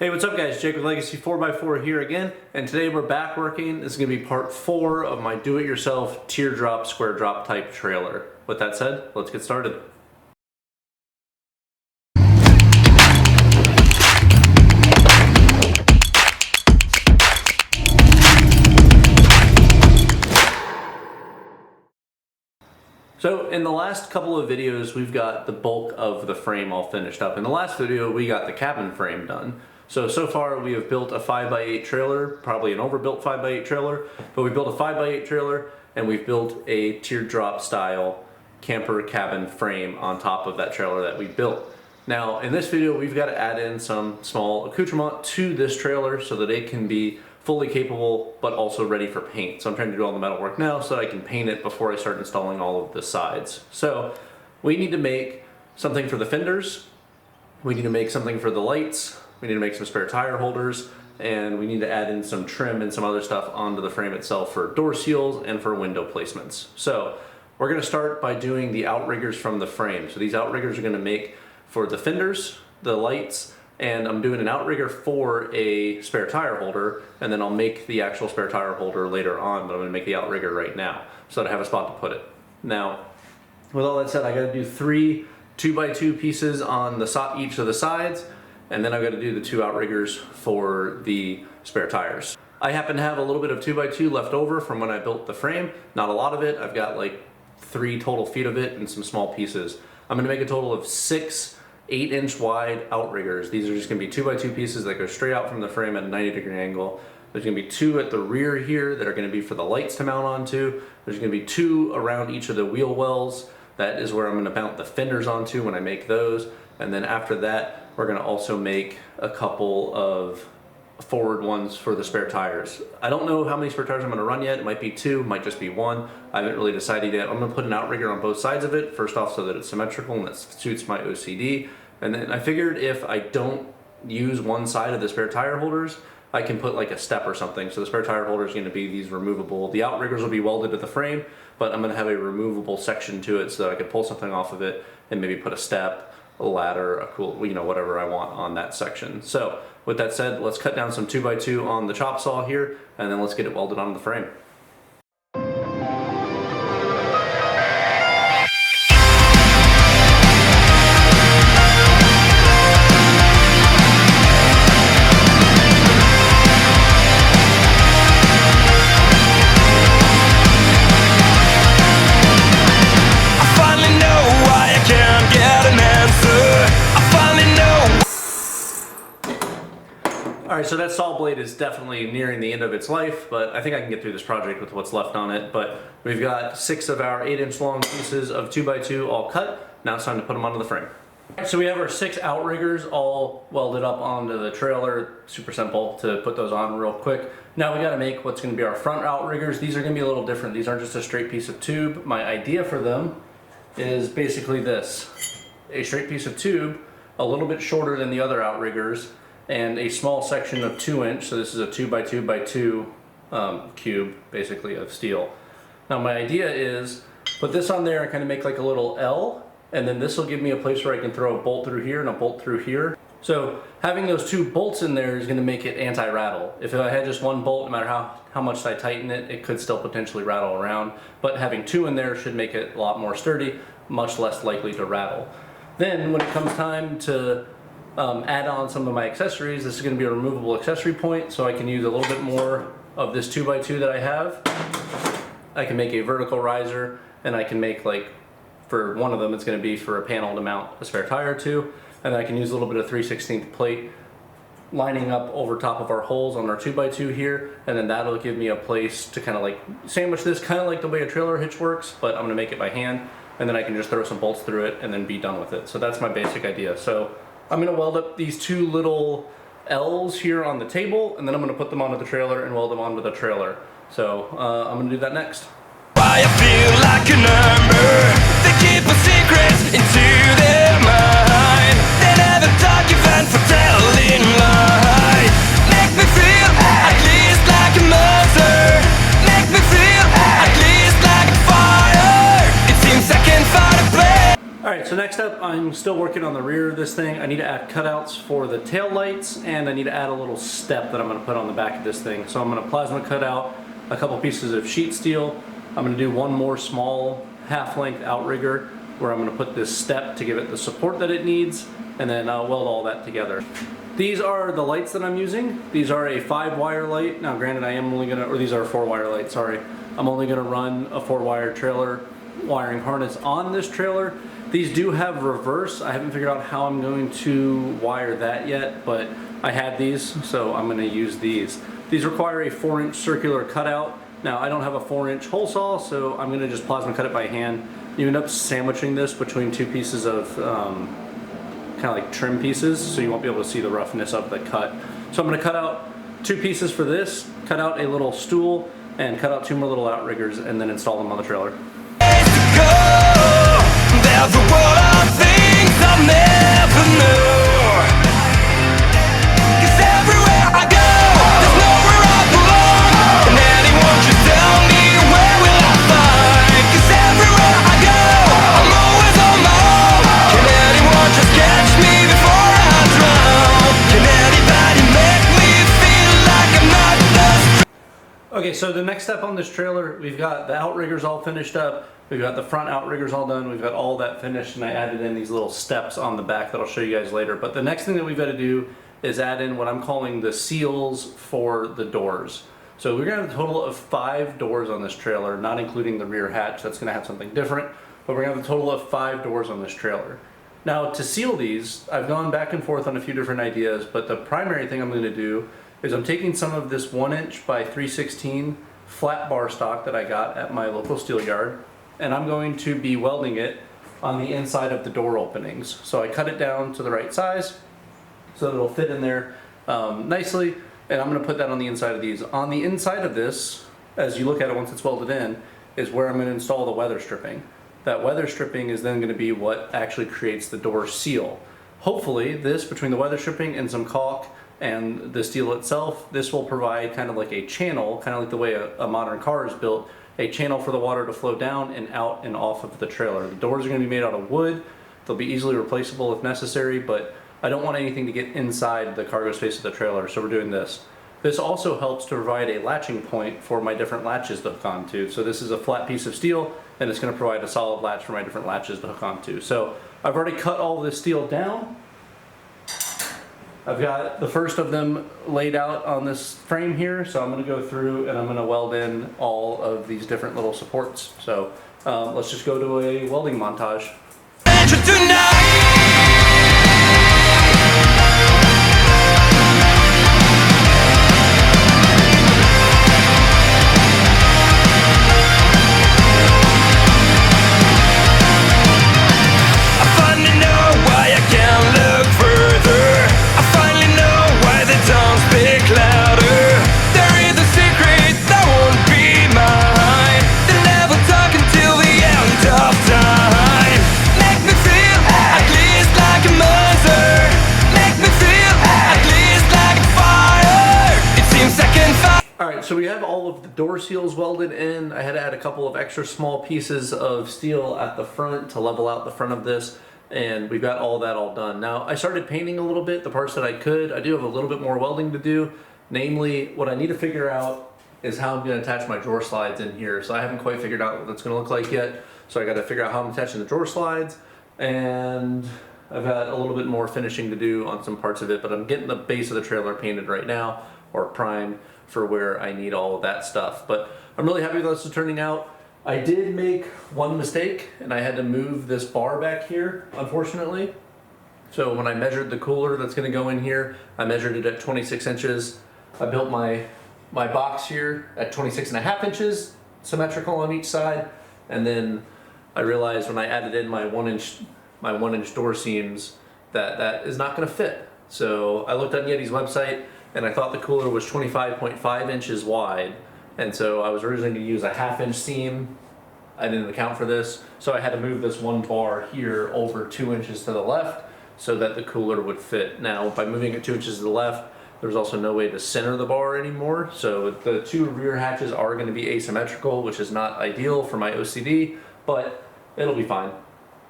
Hey, what's up guys? Jake with Legacy 4x4 here again, and today we're back working. This is going to be part 4 of my do-it-yourself teardrop, square drop type trailer. With that said, let's get started. So in the last couple of videos, we've got the bulk of the frame all finished up. In the last video, we got the cabin frame done. So far we have built a 5x8 trailer, probably an overbuilt 5x8 trailer, but we built a 5x8 trailer and we've built a teardrop style camper cabin frame on top of that trailer that we built. Now in this video, we've got to add in some small accoutrement to this trailer so that it can be fully capable but also ready for paint. So I'm trying to do all the metalwork now so that I can paint it before I start installing all of the sides. So we need to make something for the fenders, we need to make something for the lights, we need to make some spare tire holders, and we need to add in some trim and some other stuff onto the frame itself for door seals and for window placements. So we're going to start by doing the outriggers from the frame. So these outriggers are going to make for the fenders, the lights, and I'm doing an outrigger for a spare tire holder, and then I'll make the actual spare tire holder later on, but I'm going to make the outrigger right now so that I have a spot to put it. Now, with all that said, I got to do 3 2x2 pieces on each of the sides, and then I've got to do the 2 outriggers for the spare tires. I happen to have a little bit of 2x2 left over from when I built the frame. Not a lot of it. I've got like 3 total feet of it and some small pieces. I'm going to make a total of 6 8-inch wide outriggers. These are just going to be 2x2 pieces that go straight out from the frame at a 90-degree angle. There's going to be 2 at the rear here that are going to be for the lights to mount onto. There's going to be 2 around each of the wheel wells. That is where I'm going to mount the fenders onto when I make those. And then after that, we're going to also make a couple of forward ones for the spare tires. I don't know how many spare tires I'm going to run yet. It might be 2, might just be 1. I haven't really decided yet. I'm going to put an outrigger on both sides of it, first off so that it's symmetrical and that suits my OCD. And then I figured if I don't use one side of the spare tire holders, I can put like a step or something. So the spare tire holder is going to be these removable. The outriggers will be welded to the frame, but I'm going to have a removable section to it so that I could pull something off of it and maybe put a step, a ladder, a cool, whatever I want on that section. So with that said, let's cut down some 2x2 on the chop saw here, and then let's get it welded onto the frame. Alright, so that saw blade is definitely nearing the end of its life, but I think I can get through this project with what's left on it. But we've got 6 of our 8-inch long pieces of 2x2 all cut. Now it's time to put them onto the frame. So we have our 6 outriggers all welded up onto the trailer. Super simple to put those on real quick. Now we got to make what's going to be our front outriggers. These are going to be a little different. These aren't just a straight piece of tube. My idea for them is basically this. A straight piece of tube, a little bit shorter than the other outriggers, and a small section of 2-inch, so this is a 2x2x2 cube, basically, of steel. Now my idea is, put this on there and kind of make like a little L, and then this will give me a place where I can throw a bolt through here and a bolt through here. So having those 2 bolts in there is going to make it anti-rattle. If I had just 1 bolt, no matter how much I tighten it, it could still potentially rattle around. But having 2 in there should make it a lot more sturdy, much less likely to rattle. Then when it comes time to add on some of my accessories, this is going to be a removable accessory point, so I can use a little bit more of this 2x2 that I have. I can make a vertical riser, and I can make, like, for one of them it's going to be for a panel to mount a spare tire to, and then I can use a little bit of 3/16 plate lining up over top of our holes on our 2x2 here, and then that'll give me a place to kind of like sandwich this, kind of like the way a trailer hitch works, but I'm going to make it by hand, and then I can just throw some bolts through it and then be done with it. So that's my basic idea. So I'm going to weld up these 2 little L's here on the table, and then I'm going to put them onto the trailer and weld them onto the trailer. So I'm going to do that next. Why I feel like a number. They keep a secret into their mind. They never talk even for telling lies. Make me feel at least like a monster. Make me feel at least like a fire. It seems I can find a place. Alright, so next up I'm still working on the rear of this thing. I need to add cutouts for the tail lights, and I need to add a little step that I'm gonna put on the back of this thing. So I'm gonna plasma cut out a couple pieces of sheet steel. I'm gonna do one more small half-length outrigger where I'm gonna put this step to give it the support that it needs, and then I'll weld all that together. These are the lights that I'm using. These are a 5-wire light. Now granted, I am only gonna, or these are 4-wire lights, sorry. I'm only gonna run a 4-wire trailer wiring harness on this trailer. These do have reverse. I haven't figured out how I'm going to wire that yet, but I had these, so I'm gonna use these. These require a 4-inch circular cutout. Now I don't have a 4-inch hole saw, so I'm gonna just plasma cut it by hand. You end up sandwiching this between 2 pieces of kind of like trim pieces, so you won't be able to see the roughness of the cut. So I'm gonna cut out 2 pieces for this, cut out a little stool, and cut out 2 more little outriggers, and then install them on the trailer. There's a world of things I'll never know. 'Cause everywhere I go, there's nowhere I belong. And anyone should tell me where will I find? 'Cause everywhere I go, I'm always on my own. Can anyone just catch me before I drown? Can anybody make me feel like I'm not the Okay, so the next step on this trailer, we've got the outriggers all finished up. We've got the front outriggers all done. We've got all that finished, and I added in these little steps on the back that I'll show you guys later. But the next thing that we've got to do is add in what I'm calling the seals for the doors. So we're gonna have a total of 5 doors on this trailer, not including the rear hatch. That's gonna have something different, but we're gonna have a total of 5 doors on this trailer. Now to seal these, I've gone back and forth on a few different ideas, but the primary thing I'm gonna do is I'm taking some of this 1-inch by 3/16 flat bar stock that I got at my local steel yard, and I'm going to be welding it on the inside of the door openings. So I cut it down to the right size so that it'll fit in there nicely, and I'm gonna put that on the inside of these. On the inside of this, as you look at it once it's welded in, is where I'm gonna install the weather stripping. That weather stripping is then gonna be what actually creates the door seal. Hopefully this, between the weather stripping and some caulk and the steel itself, this will provide kind of like a channel, kind of like the way a modern car is built, a channel for the water to flow down and out and off of the trailer. The doors are going to be made out of wood. They'll be easily replaceable if necessary, but I don't want anything to get inside the cargo space of the trailer, so we're doing this. This also helps to provide a latching point for my different latches to hook onto. So this is a flat piece of steel, and it's going to provide a solid latch for my different latches to hook onto. So I've already cut all this steel down. I've got the first of them laid out on this frame here, so I'm going to go through and I'm going to weld in all of these different little supports. So let's just go to a welding montage. So we have all of the door seals welded in. I had to add a couple of extra small pieces of steel at the front to level out the front of this, and we've got all that all done. Now I started painting a little bit, the parts that I could. I do have a little bit more welding to do. Namely, what I need to figure out is how I'm going to attach my drawer slides in here. So I haven't quite figured out what that's going to look like yet. So I got to figure out how I'm attaching the drawer slides, and I've got a little bit more finishing to do on some parts of it, but I'm getting the base of the trailer painted right now, or primed, for where I need all of that stuff. But I'm really happy with how this is turning out. I did make one mistake, and I had to move this bar back here, unfortunately. So when I measured the cooler that's gonna go in here, I measured it at 26 inches. I built my box here at 26.5 inches, symmetrical on each side. And then I realized when I added in my one inch door seams that is not gonna fit. So I looked on Yeti's website, and I thought the cooler was 25.5 inches wide, and so I was originally going to use a 1/2 inch seam. I didn't account for this, so I had to move this one bar here over 2 inches to the left so that the cooler would fit. Now by moving it 2 inches to the left, there's also no way to center the bar anymore, so the 2 rear hatches are going to be asymmetrical, which is not ideal for my OCD, but it'll be fine.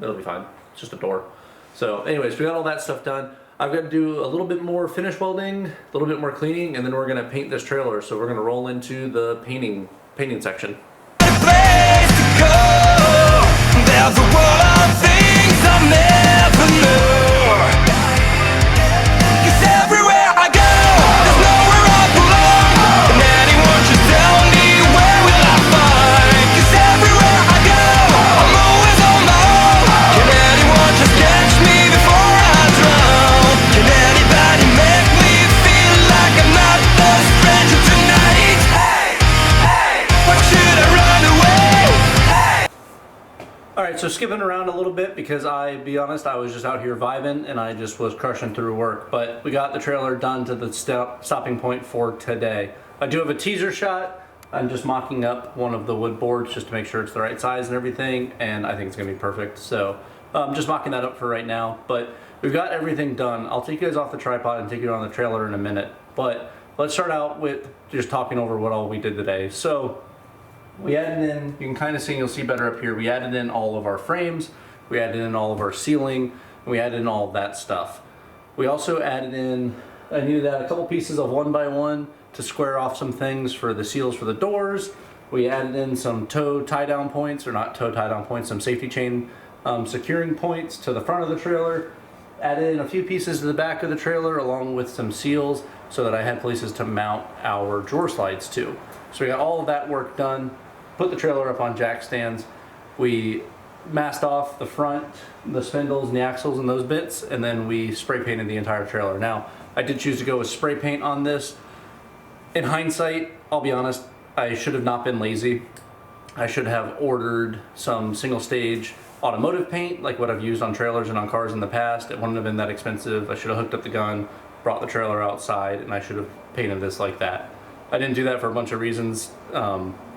It'll be fine. It's just a door. So anyways, we got all that stuff done. I've got to do a little bit more finish welding, a little bit more cleaning, and then we're gonna paint this trailer. So we're gonna roll into the painting section. Place to go. There's a world of things I never knew. 'Cause everywhere I go, there's nowhere I belong. And anyone should tell me where will I find? 'Cause everywhere I go, I'm always on my own. Can anyone just catch me before I drown? Can anybody make me feel like I'm not the stranger tonight? Hey, hey, what should I run away? All right, so skipping around a little bit because be honest, I was just out here vibing and I just was crushing through work. But we got the trailer done to the stopping point for today. I do have a teaser shot. I'm just mocking up one of the wood boards just to make sure it's the right size and everything, and I think it's gonna be perfect. So I'm just mocking that up for right now. But we've got everything done. I'll take you guys off the tripod and take you on the trailer in a minute. But let's start out with just talking over what all we did today. So we added in, you can kind of see, you'll see better up here, we added in all of our frames, we added in all of our ceiling, and we added in all of that stuff. We also added in, I needed to add a couple pieces of 1x1 to square off some things for the seals for the doors. We added in some toe tie down points, or not toe tie down points, some safety chain securing points to the front of the trailer. Added in a few pieces to the back of the trailer along with some seals so that I had places to mount our drawer slides to. So we got all of that work done. Put the trailer up on jack stands. We masked off the front, the spindles and the axles and those bits, and then we spray painted the entire trailer. Now, I did choose to go with spray paint on this. In hindsight, I'll be honest, I should have not been lazy. I should have ordered some single stage automotive paint like what I've used on trailers and on cars in the past. It wouldn't have been that expensive. I should have hooked up the gun, brought the trailer outside, and I should have painted this like that. I didn't do that for a bunch of reasons.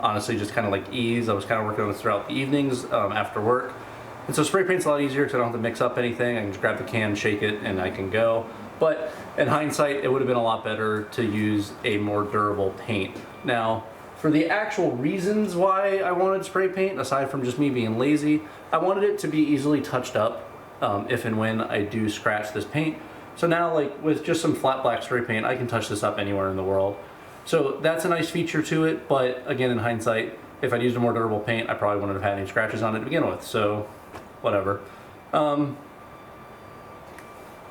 Honestly, just kind of like ease. I was kind of working on this throughout the evenings after work. And so spray paint's a lot easier because I don't have to mix up anything. I can just grab the can, shake it, and I can go. But in hindsight, it would have been a lot better to use a more durable paint. Now, for the actual reasons why I wanted spray paint, aside from just me being lazy, I wanted it to be easily touched up if and when I do scratch this paint. So now, like with just some flat black spray paint, I can touch this up anywhere in the world. So that's a nice feature to it, but again, in hindsight, if I'd used a more durable paint, I probably wouldn't have had any scratches on it to begin with, so whatever.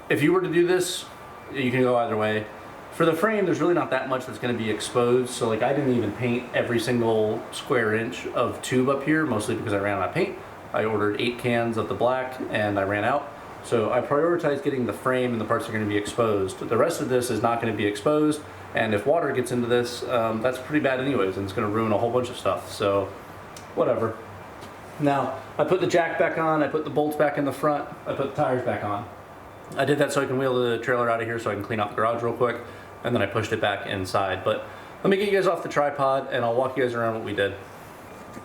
If you were to do this, you can go either way. For the frame, there's really not that much that's going to be exposed, so like I didn't even paint every single square inch of tube up here, mostly because I ran out of paint. I ordered 8 cans of the black and I ran out. So I prioritized getting the frame and the parts that are going to be exposed. The rest of this is not going to be exposed, and if water gets into this, that's pretty bad anyways, and it's going to ruin a whole bunch of stuff, so whatever. Now, I put the jack back on, I put the bolts back in the front, I put the tires back on. I did that so I can wheel the trailer out of here so I can clean out the garage real quick, and then I pushed it back inside. But let me get you guys off the tripod and I'll walk you guys around what we did.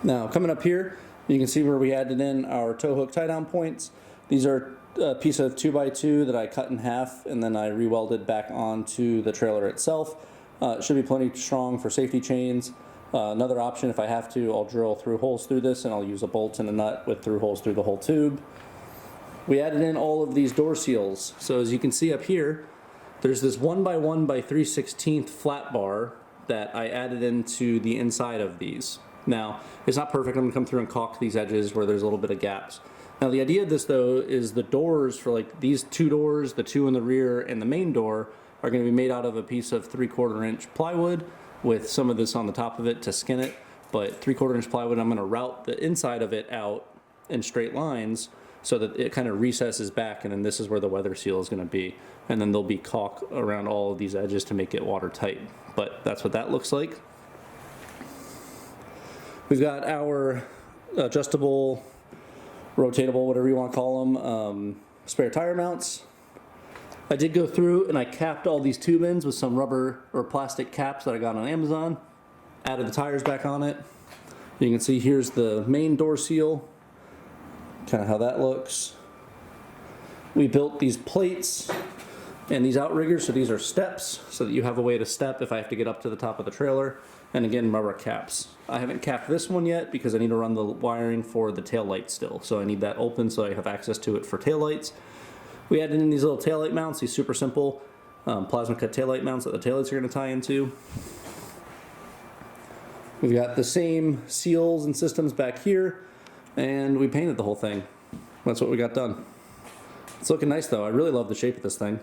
Now, coming up here, you can see where we added in our tow hook tie down points. These are a piece of 2x2 that I cut in half and then I re-welded back onto the trailer itself. It should be plenty strong for safety chains. Another option, if I have to, I'll drill through holes through this and I'll use a bolt and a nut with through holes through the whole tube. We added in all of these door seals. So as you can see up here, there's this 1x1 by 3/16 flat bar that I added into the inside of these. Now, it's not perfect. I'm gonna come through and caulk these edges where there's a little bit of gaps. Now the idea of this though is the doors for like these 2 doors, the 2 in the rear and the main door, are going to be made out of a piece of 3/4 inch plywood with some of this on the top of it to skin it. But 3/4 inch plywood, I'm going to route the inside of it out in straight lines so that it kind of recesses back, and then this is where the weather seal is going to be. And then there'll be caulk around all of these edges to make it watertight. But that's what that looks like. We've got our adjustable, rotatable, whatever you want to call them, spare tire mounts. I did go through and I capped all these tube ends with some rubber or plastic caps that I got on Amazon. Added the tires back on it. You can see here's the main door seal, kind of how that looks. We built these plates and these outriggers, so these are steps so that you have a way to step if I have to get up to the top of the trailer. And again, rubber caps. I haven't capped this one yet because I need to run the wiring for the tail light still. So I need that open so I have access to it for tail lights. We added in these little taillight mounts, these super simple plasma cut taillight mounts that the taillights are going to tie into. We've got the same seals and systems back here, and we painted the whole thing. That's what we got done. It's looking nice though. I really love the shape of this thing.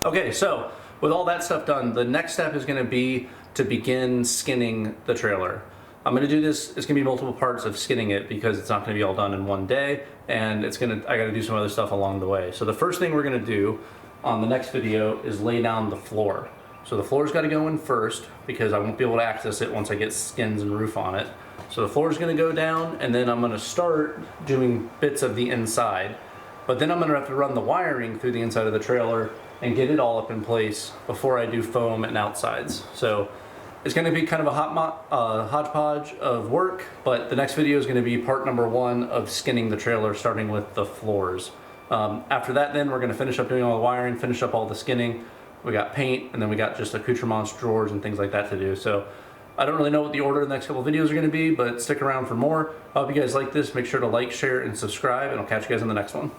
Okay, so with all that stuff done, the next step is going to be to begin skinning the trailer. I'm going to do this, it's going to be multiple parts of skinning it because it's not going to be all done in one day, and I got to do some other stuff along the way. So the first thing we're going to do on the next video is lay down the floor. So the floor's got to go in first because I won't be able to access it once I get skins and roof on it. So the floor's going to go down, and then I'm going to start doing bits of the inside. But then I'm going to have to run the wiring through the inside of the trailer and get it all up in place before I do foam and outsides. So it's going to be kind of a hodgepodge of work, but the next video is going to be part number 1 of skinning the trailer, starting with the floors. After that, then we're going to finish up doing all the wiring, finish up all the skinning. We got paint, and then we got just accoutrements, drawers, and things like that to do. So I don't really know what the order of the next couple of videos are going to be, but stick around for more. I hope you guys like this. Make sure to like, share, and subscribe, and I'll catch you guys in the next one.